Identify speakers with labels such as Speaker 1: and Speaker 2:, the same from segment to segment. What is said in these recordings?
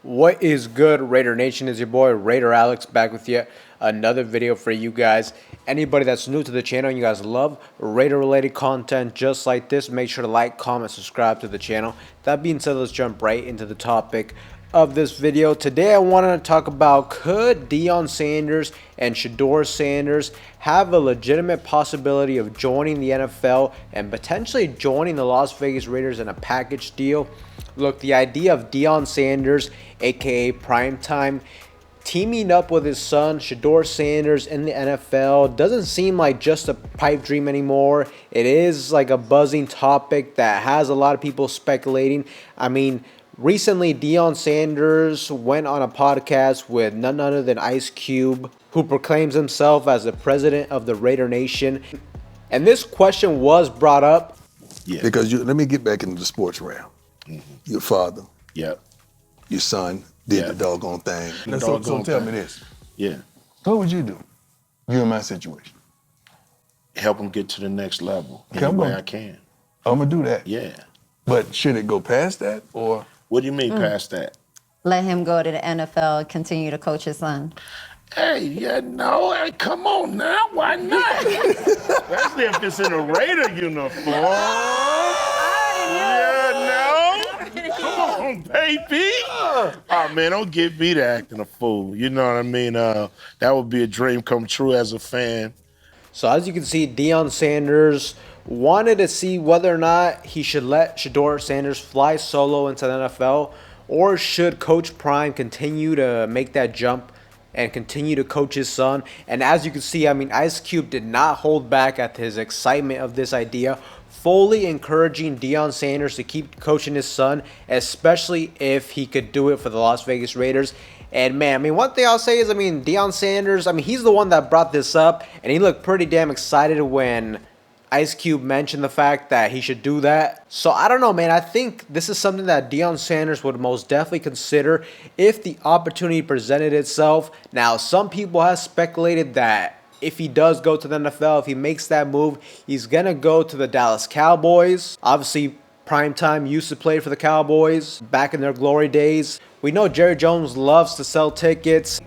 Speaker 1: What is good, Raider Nation? Is your boy Raider Alex back with yet another video for you guys. Anybody that's new to the channel, you guys love Raider related content just like this, make sure to like, comment, subscribe to the channel. That being said, let's jump right into the topic of this video. Today I wanted to talk about, could Deion Sanders and Shedeur Sanders have a legitimate possibility of joining the NFL and potentially joining the Las Vegas Raiders in a package deal? Look, the idea of Deion Sanders, aka Primetime, teaming up with his son Shedeur Sanders in the NFL doesn't seem like just a pipe dream anymore. It is like a buzzing topic that has a lot of people speculating. I mean, recently Deion Sanders went on a podcast with none other than Ice Cube, who proclaims himself as the president of the Raider Nation. And this question was brought up.
Speaker 2: Yeah.
Speaker 3: Because let me get back into the sports realm. Your father,
Speaker 2: Yeah.
Speaker 3: your son did the doggone thing. So tell me this.
Speaker 2: Yeah.
Speaker 3: What would you do? You in my situation.
Speaker 2: Help them get to the next level
Speaker 3: Okay,
Speaker 2: any way I can.
Speaker 3: I'm gonna do that.
Speaker 2: Yeah.
Speaker 3: But should it go past that or?
Speaker 2: What do you mean past that?
Speaker 4: Let him go to the NFL, continue to coach his son.
Speaker 2: Hey, come on now. Why not? Especially if it's in a Raider uniform. Come on, baby. Oh, man, don't get me to acting a fool. You know what I mean? That would be a dream come true as a fan.
Speaker 1: So as you can see, Deion Sanders wanted to see whether or not he should let Shedeur Sanders fly solo into the NFL, or should Coach Prime continue to make that jump and continue to coach his son. And as you can see, I mean, Ice Cube did not hold back at his excitement of this idea, fully encouraging Deion Sanders to keep coaching his son, especially if he could do it for the Las Vegas Raiders. And man, I mean, one thing I'll say is, I mean, Deion Sanders, I mean, he's the one that brought this up, and he looked pretty damn excited when Ice Cube mentioned the fact that he should do that. So I don't know, man. I think this is something that Deion Sanders would most definitely consider if the opportunity presented itself. Now, some people have speculated that if he does go to the NFL, if he makes that move, he's going to go to the Dallas Cowboys. Obviously, Primetime used to play for the Cowboys back in their glory days. We know Jerry Jones loves to sell tickets,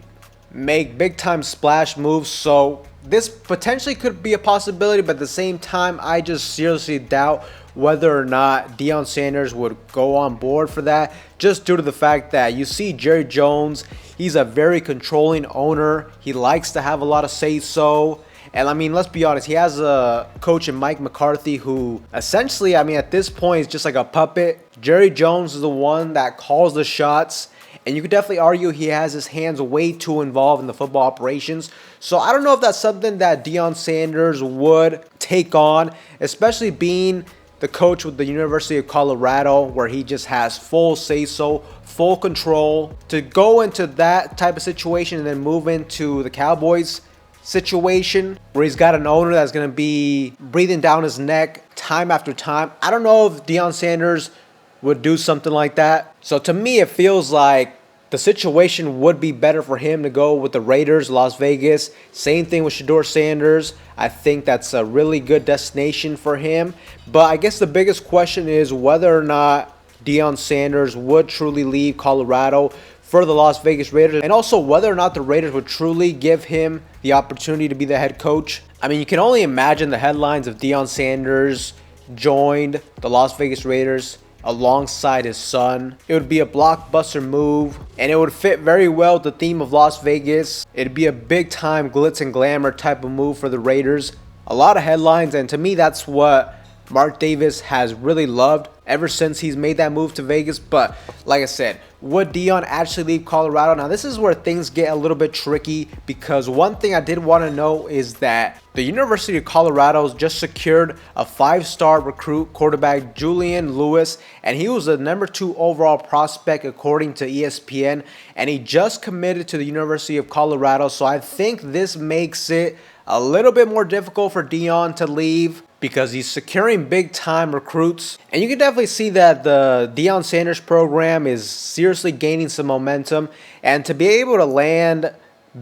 Speaker 1: make big-time splash moves, so this potentially could be a possibility, but at the same time, I just seriously doubt whether or not Deion Sanders would go on board for that, just due to the fact that you see Jerry Jones, he's a very controlling owner. He likes to have a lot of say-so. And I mean, let's be honest, he has a coach in Mike McCarthy who essentially, I mean, at this point is just like a puppet. Jerry Jones is the one that calls the shots. And you could definitely argue he has his hands way too involved in the football operations. So I don't know if that's something that Deion Sanders would take on, especially being the coach with the University of Colorado, where he just has full say-so, full control. To go into that type of situation and then move into the Cowboys situation, where he's got an owner that's going to be breathing down his neck time after time. I don't know if Deion Sanders would do something like that. So to me, it feels like the situation would be better for him to go with the Raiders, Las Vegas. Same thing with Shedeur Sanders. I think that's a really good destination for him. But I guess the biggest question is whether or not Deion Sanders would truly leave Colorado for the Las Vegas Raiders, and also whether or not the Raiders would truly give him the opportunity to be the head coach. I mean, you can only imagine the headlines if Deion Sanders joined the Las Vegas Raiders alongside his son. It would be a blockbuster move, and it would fit very well with the theme of Las Vegas. It'd be a big time glitz and glamour type of move for the Raiders. A lot of headlines, and to me that's what Mark Davis has really loved ever since he's made that move to Vegas. But like I said, would Deion actually leave Colorado? Now this is where things get a little bit tricky, because one thing I did want to know is that the University of Colorado just secured a 5-star recruit quarterback, Julian Lewis, and he was the #2 overall prospect according to ESPN, and he just committed to the University of Colorado. So I think this makes it a little bit more difficult for Deion to leave, because he's securing big-time recruits. And you can definitely see that the Deion Sanders program is seriously gaining some momentum. And to be able to land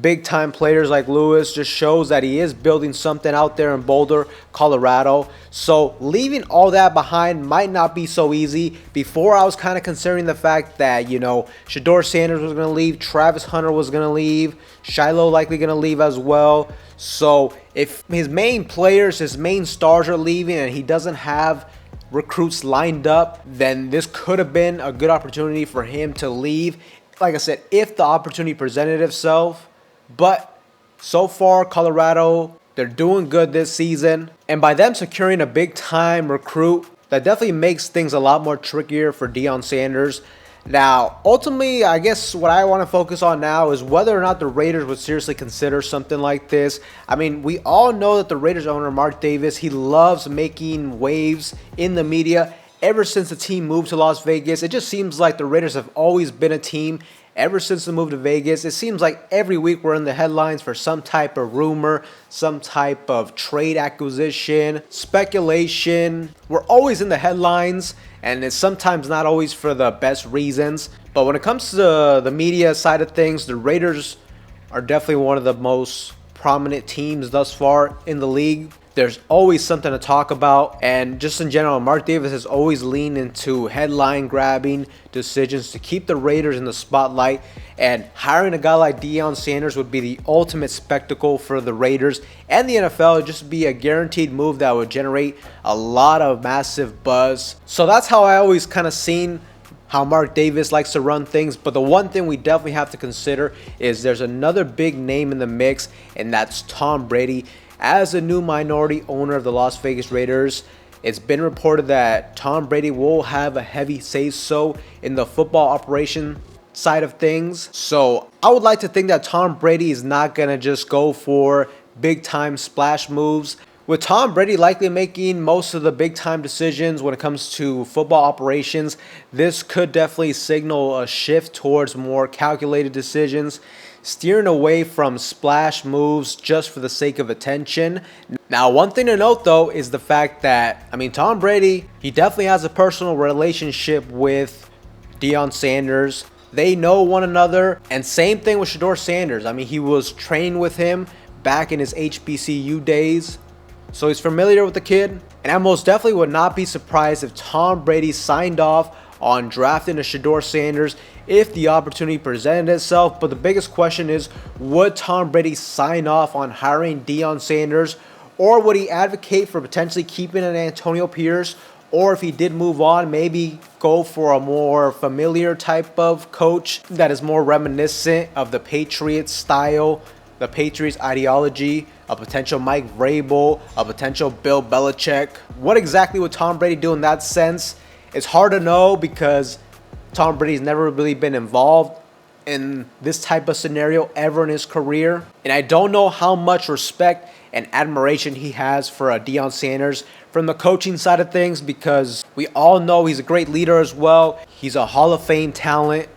Speaker 1: big-time players like Lewis just shows that he is building something out there in Boulder, Colorado. So leaving all that behind might not be so easy. Before, I was kind of considering the fact that, Shedeur Sanders was going to leave, Travis Hunter was going to leave, Shiloh likely going to leave as well. So if his main players, his main stars are leaving and he doesn't have recruits lined up, then this could have been a good opportunity for him to leave. Like I said, if the opportunity presented itself. But so far, Colorado, they're doing good this season. And by them securing a big-time recruit, that definitely makes things a lot more trickier for Deion Sanders. Now, ultimately, I guess what I want to focus on now is whether or not the Raiders would seriously consider something like this. I mean, we all know that the Raiders owner, Mark Davis, he loves making waves in the media. Ever since the team moved to Las Vegas, it just seems like the Raiders have always been a team. Ever since the move to Vegas, it seems like every week we're in the headlines for some type of rumor, some type of trade acquisition, speculation. We're always in the headlines, and it's sometimes not always for the best reasons. But when it comes to the media side of things, the Raiders are definitely one of the most prominent teams thus far in the league. There's always something to talk about, and just in general, Mark Davis has always leaned into headline-grabbing decisions to keep the Raiders in the spotlight, and hiring a guy like Deion Sanders would be the ultimate spectacle for the Raiders and the NFL. It'd just be a guaranteed move that would generate a lot of massive buzz. So that's how I always kind of seen how Mark Davis likes to run things. But the one thing we definitely have to consider is there's another big name in the mix, and that's Tom Brady. As a new minority owner of the Las Vegas Raiders, it's been reported that Tom Brady will have a heavy say-so in the football operation side of things. So I would like to think that Tom Brady is not going to just go for big-time splash moves. With Tom Brady likely making most of the big-time decisions when it comes to football operations, this could definitely signal a shift towards more calculated decisions, steering away from splash moves just for the sake of attention. Now, one thing to note, though, is the fact that, Tom Brady, he definitely has a personal relationship with Deion Sanders. They know one another, and same thing with Shedeur Sanders. He was trained with him back in his HBCU days, so he's familiar with the kid. And I most definitely would not be surprised if Tom Brady signed off on drafting a Shedeur Sanders if the opportunity presented itself. But the biggest question is, would Tom Brady sign off on hiring Deion Sanders, or would he advocate for potentially keeping an Antonio Pierce, or if he did move on, maybe go for a more familiar type of coach that is more reminiscent of the Patriots style, the Patriots ideology, a potential Mike Vrabel, a potential Bill Belichick. What exactly would Tom Brady do in that sense? It's hard to know because Tom Brady's never really been involved in this type of scenario ever in his career. And I don't know how much respect and admiration he has for Deion Sanders from the coaching side of things, because we all know he's a great leader as well. He's a Hall of Fame talent.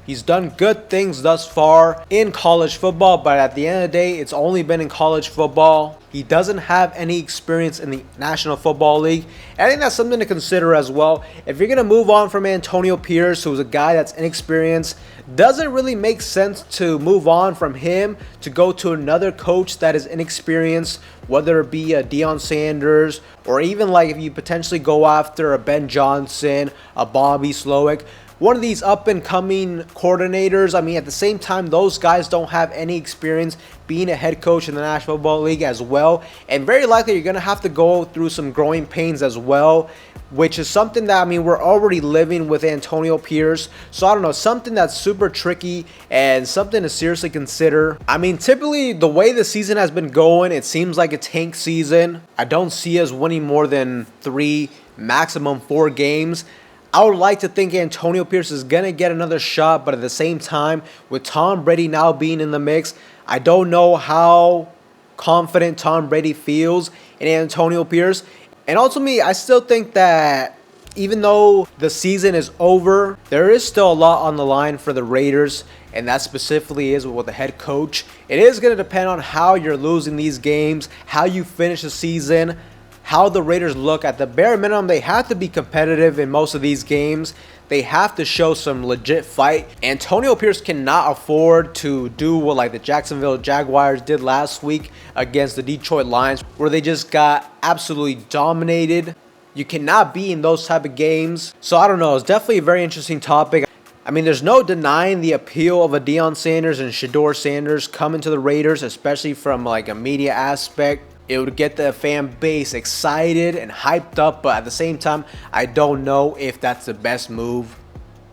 Speaker 1: He's done good things thus far in college football, but at the end of the day, it's only been in college football. He doesn't have any experience in the National Football League. And I think that's something to consider as well. If you're going to move on from Antonio Pierce, who's a guy that's inexperienced, doesn't really make sense to move on from him to go to another coach that is inexperienced, whether it be a Deion Sanders, or even like if you potentially go after a Ben Johnson, a Bobby Slowick, one of these up-and-coming coordinators. At the same time, those guys don't have any experience being a head coach in the National Football League as well. And very likely you're going to have to go through some growing pains as well, which is something that, we're already living with Antonio Pierce. So I don't know, something that's super tricky and something to seriously consider. Typically the way the season has been going, it seems like a tank season. I don't see us winning more than 3, maximum 4 games. I would like to think Antonio Pierce is going to get another shot, but at the same time, with Tom Brady now being in the mix, I don't know how confident Tom Brady feels in Antonio Pierce. And ultimately, I still think that even though the season is over, there is still a lot on the line for the Raiders, and that specifically is with the head coach. It is going to depend on how you're losing these games, how you finish the season, how the Raiders look. At the bare minimum, they have to be competitive in most of these games. they have to show some legit fight. Antonio Pierce cannot afford to do what like the Jacksonville Jaguars did last week against the Detroit Lions, where they just got absolutely dominated. You cannot be in those type of games. So I don't know. It's definitely a very interesting topic. I mean, there's no denying the appeal of a Deion Sanders and Shedeur Sanders coming to the Raiders, especially from like a media aspect. It would get the fan base excited and hyped up, but at the same time, I don't know if that's the best move.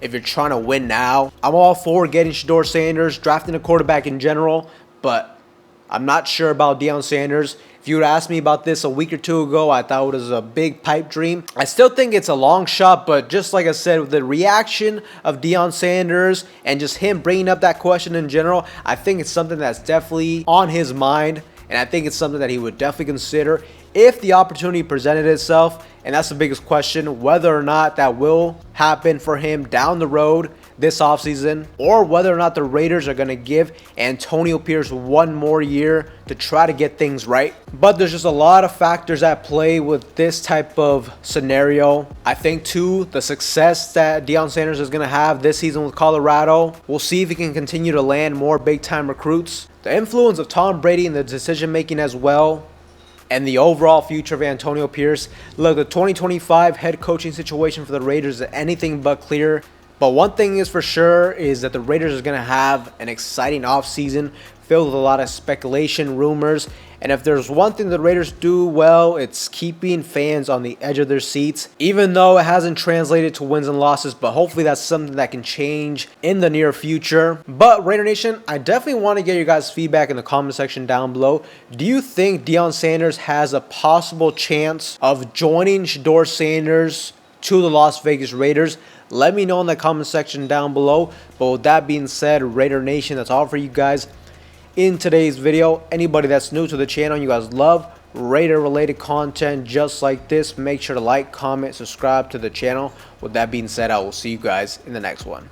Speaker 1: If you're trying to win now, I'm all for getting Shedeur Sanders, drafting a quarterback in general, but I'm not sure about Deion Sanders. If you would ask me about this a week or two ago, I thought it was a big pipe dream. I still think it's a long shot, but just like I said, with the reaction of Deion Sanders and just him bringing up that question in general, I think it's something that's definitely on his mind, and I think it's something that he would definitely consider if the opportunity presented itself. And that's the biggest question, whether or not that will happen for him down the road this offseason, or whether or not the Raiders are going to give Antonio Pierce one more year to try to get things right. But there's just a lot of factors at play with this type of scenario. I think too, the success that Deion Sanders is going to have this season with Colorado, we'll see if he can continue to land more big time recruits. The influence of Tom Brady in the decision making as well, and the overall future of Antonio Pierce. Look, the 2025 head coaching situation for the Raiders is anything but clear. But one thing is for sure is that the Raiders are going to have an exciting offseason filled with a lot of speculation, rumors. And if there's one thing the Raiders do well, it's keeping fans on the edge of their seats, even though it hasn't translated to wins and losses. But hopefully that's something that can change in the near future. But Raider Nation, I definitely want to get your guys' feedback in the comment section down below. Do you think Deion Sanders has a possible chance of joining Shedeur Sanders to the Las Vegas Raiders? Let me know in the comment section down below. But with that being said, Raider Nation, that's all for you guys in today's video. Anybody that's new to the channel, you guys love Raider related content just like this, make sure to like, comment, subscribe to the channel. With that being said, I will see you guys in the next one.